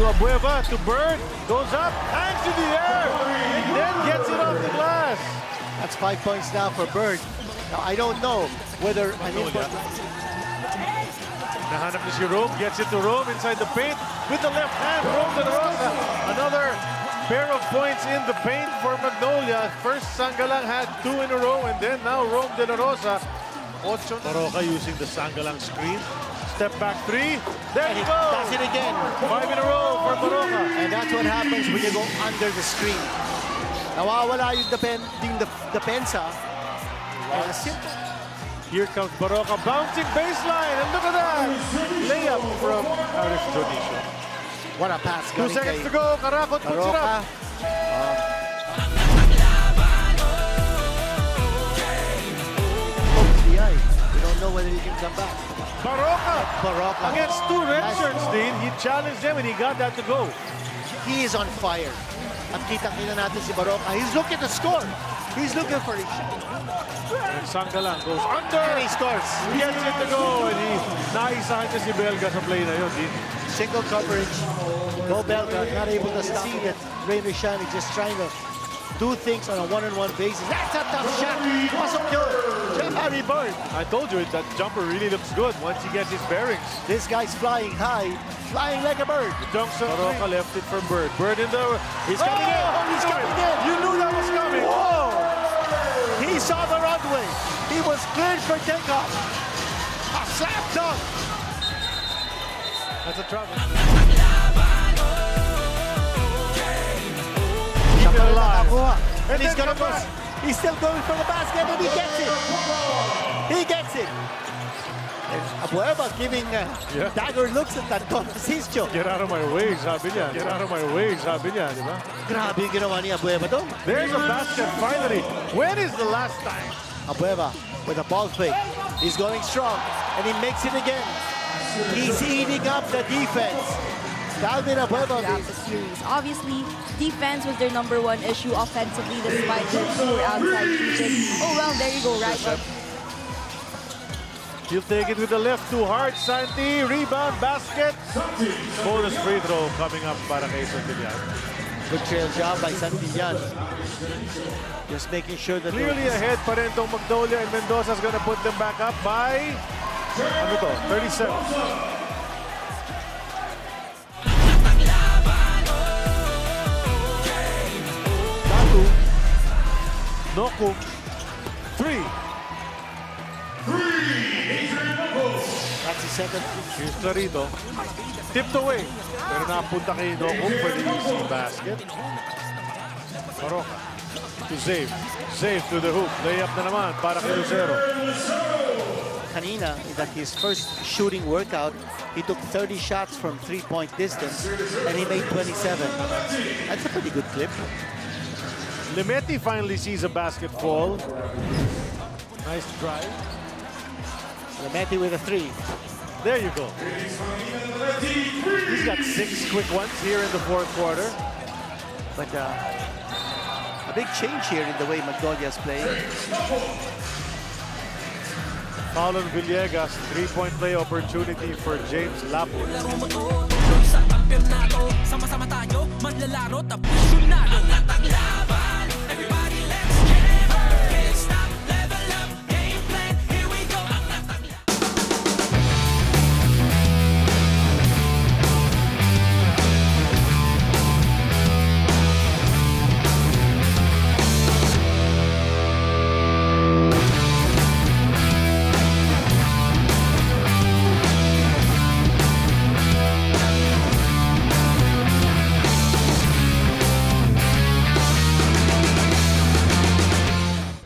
Abueva, to Bird, goes up, hangs in the air, and then gets it off the glass. That's 5 points now for Bird. Now, I don't know whether an Magnolia. Nahanap na si Rome, gets it to Rome inside the paint with the left hand. Rome de la Rosa, another pair of points in the paint for Magnolia. First, Sangalang had 2 in a row, and then now Rome de la Rosa. Baroka using the Sangalang screen. Step back 3. There you go. Does it again. 5 in a row for Baroka. And that's what happens when you go under the screen. Nawawala yung depensa. Simple. Here comes Baroka, bouncing baseline, and look at that! Layup from Aris Dionisio. What a pass. 2 seconds to go, Karakot puts it Baroka. up. We don't know whether he can come back. Baroka against 2 red shirts, Dean. He challenged them and he got that to go. He is on fire. At kita-kita natin si Baroka. He's looking to score. He's looking for a shot. And Sangalang goes under. And he scores. He gets it to go. And he naisahan niya si Belga sa play na yun, Dean. Single coverage. Go Belga, not able to see that Ray Rishani just trying to do things on a one-on-one basis. That's a tough shot. Pasok yun. Harry Bird. I told you that jumper really looks good once he gets his bearings. This guy's flying high, flying like a bird. Dunks on Baroka left it from Bird. Bird in the... He's coming in. He's coming in. You knew that was coming. Whoa! He saw the runway. He was cleared for takeoff. A slap dunk. That's a travel. Keep it alive. And he's then gonna go. He's still going for the basket, and he gets it. He gets it. And Abueva giving dagger looks at Anton Asisio. Get out of my way, sabi niya. Get out of my way, sabi niya, di ba? Grabe yung ginawa ni Abueva doon. There's a basket finally. When is the last time? Abueva with a ball fake. He's going strong, and he makes it again. He's eating up the defense. Calvin Abueva. The series. Obviously, defense was their #1 issue offensively despite their poor outside shooting. Oh well, there you go, right up. He'll take it with the left too hard. Santi, rebound, basket. Bonus free throw coming up para kay Santillan. Good trail job by Santillan. Just making sure that Clearly ahead pa rin tong Magnolia, and Mendoza's gonna put them back up by 37. Noku, 3. That's the second. Here's Clarito. Tipped away. Pero napunta kay Noku for the easy basket. Baroka to Zave. Zave to the hoop. Layup na naman para kay Lucero. Kanina, that his first shooting workout, he took 30 shots from 3-point distance, and he made 27. That's a pretty good clip. Limeti finally sees a basket fall. Nice drive. Limeti with a 3. There you go. He's got 6 quick ones here in the 4th quarter. But a big change here in the way Magnolia's playing. Colin Villegas, 3-point play opportunity for James Lapo. Sa kampeonato, sama-sama tayo, manlalaro, tapos sunalo.